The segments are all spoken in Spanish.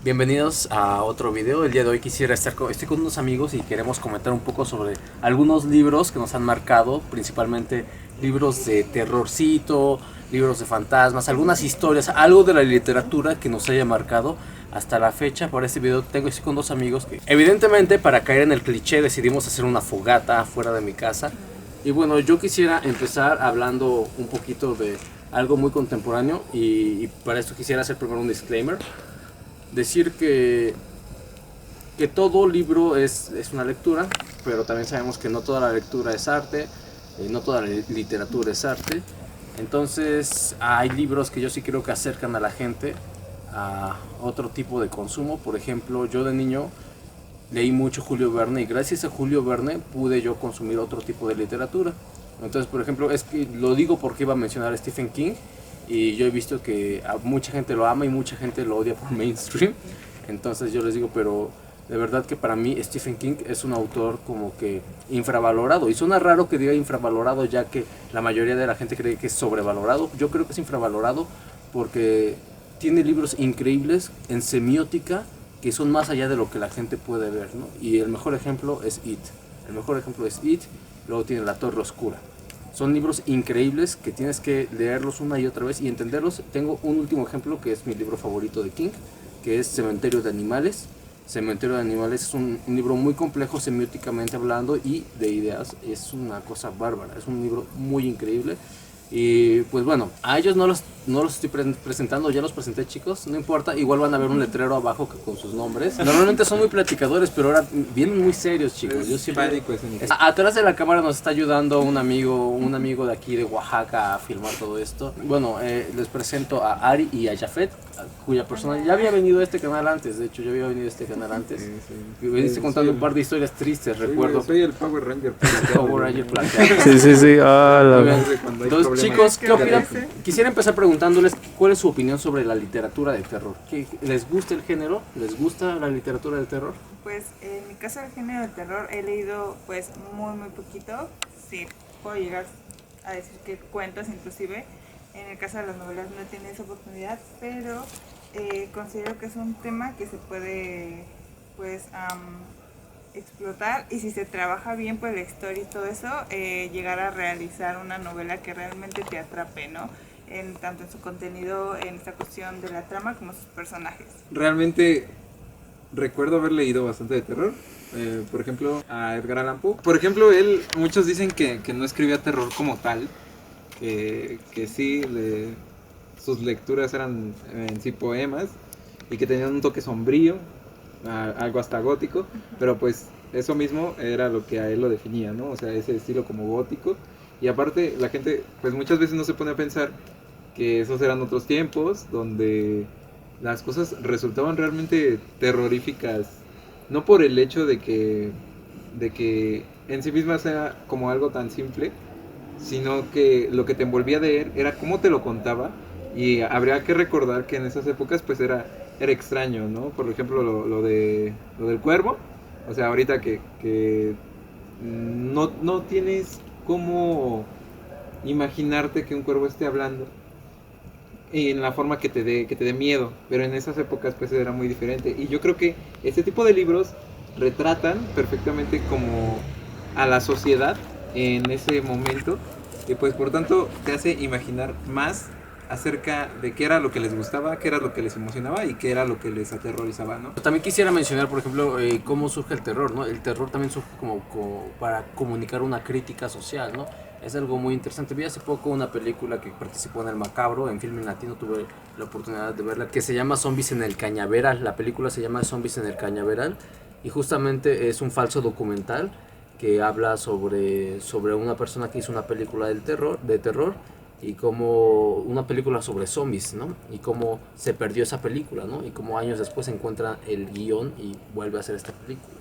Bienvenidos a otro video. El día de hoy estoy con unos amigos y queremos comentar un poco sobre algunos libros que nos han marcado, principalmente libros de terrorcito, libros de fantasmas, algunas historias, algo de la literatura que nos haya marcado hasta la fecha. Por este video estoy con dos amigos que, evidentemente, para caer en el cliché decidimos hacer una fogata fuera de mi casa. Y bueno, yo quisiera empezar hablando un poquito de algo muy contemporáneo y para esto quisiera hacer primero un disclaimer. Decir que todo libro es una lectura, pero también sabemos que no toda la lectura es arte, no toda la literatura es arte. Entonces hay libros que yo sí creo que acercan a la gente a otro tipo de consumo. Por ejemplo, yo de niño leí mucho Julio Verne y gracias a Julio Verne pude yo consumir otro tipo de literatura. Entonces, por ejemplo, es que lo digo porque iba a mencionar a Stephen King. Y yo he visto que a mucha gente lo ama y mucha gente lo odia por mainstream. Entonces yo les digo, pero de verdad que para mí Stephen King es un autor como que infravalorado. Y suena raro que diga infravalorado, ya que la mayoría de la gente cree que es sobrevalorado. Yo creo que es infravalorado porque tiene libros increíbles en semiótica que son más allá de lo que la gente puede ver, ¿no? Y el mejor ejemplo es It. Luego tiene La Torre Oscura. Son libros increíbles que tienes que leerlos una y otra vez y entenderlos. Tengo un último ejemplo que es mi libro favorito de King, que es Cementerio de Animales. Cementerio de Animales es un libro muy complejo semióticamente hablando y de ideas. Es una cosa bárbara, es un libro muy increíble. Y pues bueno, a ellos no los estoy presentando, ya los presenté, chicos, no importa, igual van a ver un letrero abajo con sus nombres. Normalmente son muy platicadores, pero ahora vienen muy serios, chicos. Yo siempre... Atrás de la cámara nos está ayudando un amigo de aquí de Oaxaca a filmar todo esto. Bueno, les presento a Ari y a Jafet, cuya persona ya había venido a este canal antes. De hecho, yo había venido a este canal antes. Y veniste contando un par de historias tristes, recuerdo. Soy el Power Ranger plateado. Sí. Entonces, chicos, ¿qué opinan? Quisiera empezar preguntándoles cuál es su opinión sobre la literatura de terror. ¿Les gusta el género? ¿Les gusta la literatura de terror? Pues en mi caso el género de terror he leído pues muy poquito. Sí, puedo llegar a decir que cuentos inclusive. En el caso de las novelas no he tenido esa oportunidad, pero considero que es un tema que se puede pues explotar, y si se trabaja bien pues la historia y todo eso, llegar a realizar una novela que realmente te atrape, ¿no? Tanto en su contenido, en esta cuestión de la trama, como sus personajes. Realmente recuerdo haber leído bastante de terror. Por ejemplo, a Edgar Allan Poe. Por ejemplo, muchos dicen que no escribía terror como tal, que sí, sus lecturas eran en sí poemas y que tenían un toque sombrío, algo hasta gótico, pero pues eso mismo era lo que a él lo definía, ¿no? O sea, ese estilo como gótico. Y aparte la gente pues muchas veces no se pone a pensar que esos eran otros tiempos donde las cosas resultaban realmente terroríficas, no por el hecho de que en sí misma sea como algo tan simple, sino que lo que te envolvía de él era cómo te lo contaba. Y habría que recordar que en esas épocas pues era extraño, ¿no? Por ejemplo, lo del cuervo. O sea, ahorita que no tienes cómo imaginarte que un cuervo esté hablando en la forma que te dé miedo, pero en esas épocas pues era muy diferente. Y yo creo que este tipo de libros retratan perfectamente como a la sociedad en ese momento, y pues por tanto te hace imaginar más acerca de qué era lo que les gustaba, qué era lo que les emocionaba y qué era lo que les aterrorizaba, ¿no? También quisiera mencionar, por ejemplo, cómo surge el terror, ¿no? El terror también surge como para comunicar una crítica social, ¿no? Es algo muy interesante. Vi hace poco una película que participó en el Macabro, en Filmin Latino, tuve la oportunidad de verla, que se llama Zombies en el Cañaveral. La película se llama Zombies en el Cañaveral y justamente es un falso documental que habla sobre una persona que hizo una película de terror y como una película sobre zombies, ¿no? Y cómo se perdió esa película, ¿no? Y cómo años después encuentra el guión y vuelve a hacer esta película.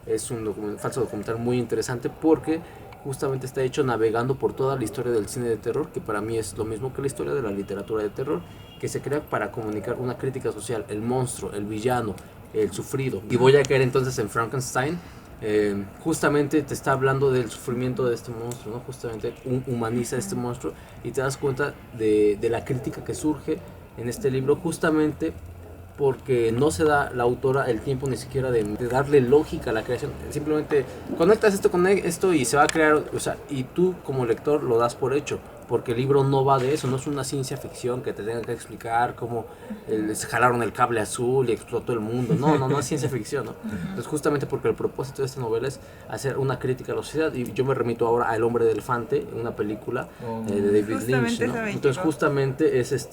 Es un falso documental muy interesante porque justamente está hecho navegando por toda la historia del cine de terror, que para mí es lo mismo que la historia de la literatura de terror, que se crea para comunicar una crítica social, el monstruo, el villano, el sufrido. Y voy a caer entonces en Frankenstein. Justamente te está hablando del sufrimiento de este monstruo, ¿no? Justamente humaniza este monstruo y te das cuenta de la crítica que surge en este libro, justamente porque no se da la autora el tiempo ni siquiera de darle lógica a la creación. Simplemente conectas esto con esto y se va a crear, o sea, y tú como lector lo das por hecho, porque el libro no va de eso, no es una ciencia ficción que te tenga que explicar cómo se jalaron el cable azul y explotó el mundo. No es ciencia ficción, ¿no? Entonces justamente porque el propósito de esta novela es hacer una crítica a la sociedad, y yo me remito ahora a El hombre de elefante, una película de David Lynch, ¿no? Entonces justamente es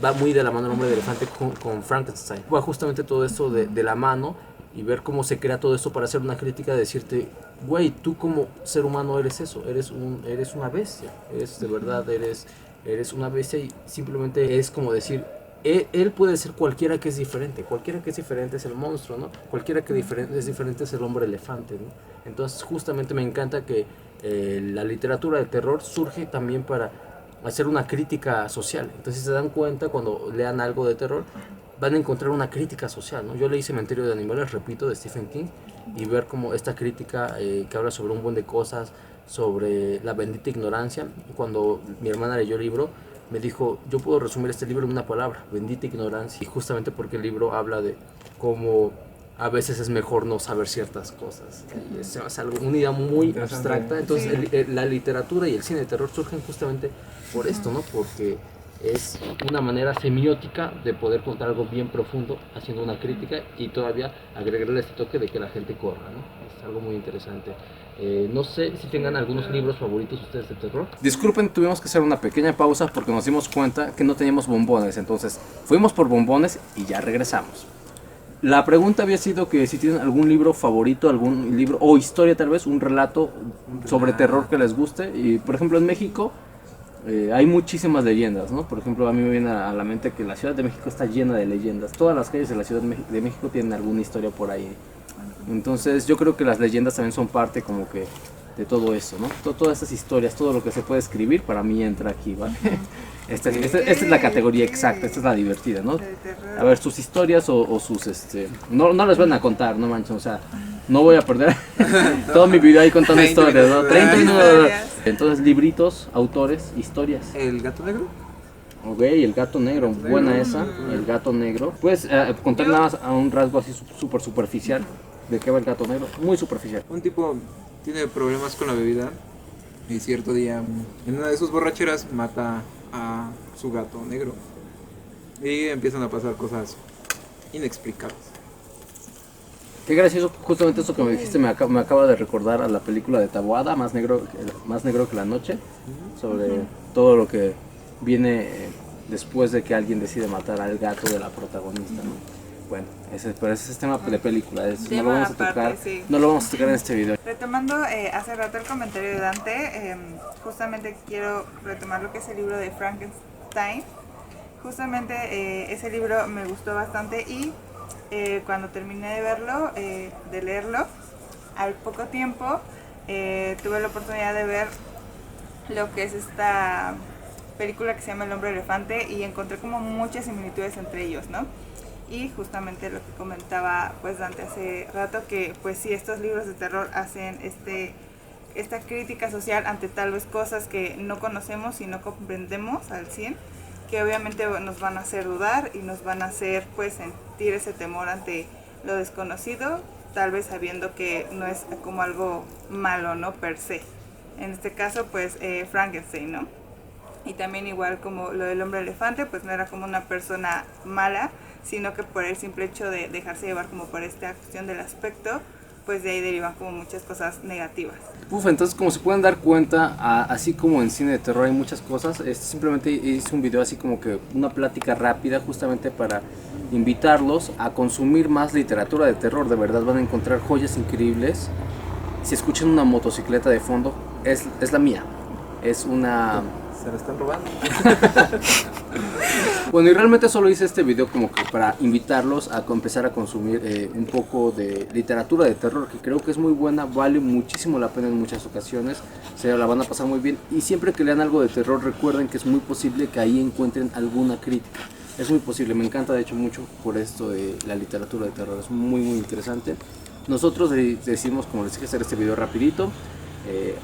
va muy de la mano El hombre de elefante con Frankenstein. Va justamente todo esto de la mano, y ver cómo se crea todo esto para hacer una crítica, de decirte, güey, tú como ser humano eres eso, eres una bestia, de verdad, eres una bestia, y simplemente es como decir, él puede ser cualquiera que es diferente es el monstruo, ¿no? Cualquiera que es diferente es el hombre elefante, ¿no? Entonces justamente me encanta que la literatura de terror surge también para hacer una crítica social. Entonces, si se dan cuenta, cuando lean algo de terror, van a encontrar una crítica social, ¿no? Yo leí Cementerio de Animales, repito, de Stephen King, y ver como esta crítica que habla sobre un buen de cosas, sobre la bendita ignorancia. Cuando mi hermana leyó el libro, me dijo, yo puedo resumir este libro en una palabra, bendita ignorancia. Y justamente porque el libro habla de cómo a veces es mejor no saber ciertas cosas. Es algo, una idea muy abstracta. Entonces la literatura y el cine de terror surgen justamente por esto, ¿no? Porque es una manera semiótica de poder contar algo bien profundo, haciendo una crítica y todavía agregarle este toque de que la gente corra, ¿no? Es algo muy interesante. No sé si tengan algunos libros favoritos ustedes de terror. Disculpen, tuvimos que hacer una pequeña pausa porque nos dimos cuenta que no teníamos bombones, entonces fuimos por bombones y ya regresamos. La pregunta había sido que si tienen algún libro favorito, algún libro o historia tal vez, un relato sobre terror que les guste. Y por ejemplo en México hay muchísimas leyendas, ¿no? Por ejemplo, a mí me viene a la mente que la Ciudad de México está llena de leyendas. Todas las calles de la Ciudad de México tienen alguna historia por ahí. Entonces yo creo que las leyendas también son parte como que de todo eso, ¿no? Todas esas historias, todo lo que se puede escribir, para mí entra aquí, ¿vale? Esta es la categoría exacta, esta es la divertida, ¿no? A ver, sus historias o sus, no les van a contar, no manchen, o sea, no voy a perder todo mi video ahí contando historias, ¿no? 30 minutos. Entonces, libritos, autores, historias. ¿El gato negro? Ok, El gato negro, buena esa, El gato negro. Puedes contar nada más a un rasgo así súper superficial de qué va El gato negro, muy superficial. Un tipo tiene problemas con la bebida y cierto día en una de sus borracheras mata a su gato negro y empiezan a pasar cosas inexplicables. Qué gracioso, justamente eso que me dijiste me acaba de recordar a la película de Taboada, Más negro que la noche, sobre todo lo que viene después de que alguien decide matar al gato de la protagonista, ¿no? Bueno, pero ese es tema de película, no lo vamos a tocar, sí. No lo vamos a tocar en este video. Retomando hace rato el comentario de Dante, justamente quiero retomar lo que es el libro de Frankenstein. Justamente ese libro me gustó bastante y cuando terminé de verlo, de leerlo, al poco tiempo tuve la oportunidad de ver lo que es esta película que se llama El hombre elefante y encontré como muchas similitudes entre ellos, ¿no? Y justamente lo que comentaba pues Dante hace rato, que pues sí, estos libros de terror hacen esta crítica social ante tal vez cosas que no conocemos y no comprendemos al 100, que obviamente nos van a hacer dudar y nos van a hacer pues sentir ese temor ante lo desconocido, tal vez sabiendo que no es como algo malo, ¿no? Per se. En este caso pues Frankenstein, ¿no? Y también igual como lo del hombre elefante, pues no era como una persona mala, sino que por el simple hecho de dejarse llevar como por esta cuestión del aspecto, pues de ahí derivan como muchas cosas negativas. Entonces como se pueden dar cuenta, así como en cine de terror hay muchas cosas, simplemente hice un video así como que una plática rápida justamente para invitarlos a consumir más literatura de terror. De verdad van a encontrar joyas increíbles. Si escuchan una motocicleta de fondo, es la mía, es una... Se la están robando. Bueno, y realmente solo hice este video como que para invitarlos a empezar a consumir un poco de literatura de terror, que creo que es muy buena, vale muchísimo la pena en muchas ocasiones, se la van a pasar muy bien, y siempre que lean algo de terror recuerden que es muy posible que ahí encuentren alguna crítica. Es muy posible, me encanta de hecho mucho por esto de la literatura de terror, es muy interesante. Nosotros decidimos, como les dije, hacer este video rapidito.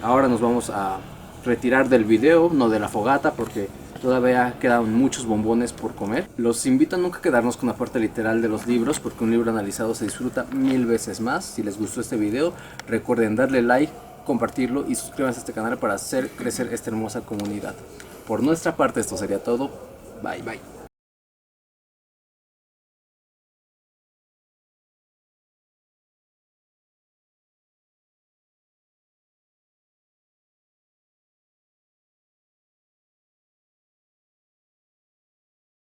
Ahora nos vamos a retirar del video, no de la fogata, porque Todavía quedan muchos bombones por comer. Los invito a nunca quedarnos con la parte literal de los libros, porque un libro analizado se disfruta 1000 veces más. Si les gustó este video, recuerden darle like, compartirlo y suscríbanse a este canal para hacer crecer esta hermosa comunidad. Por nuestra parte esto sería todo. Bye. Bye.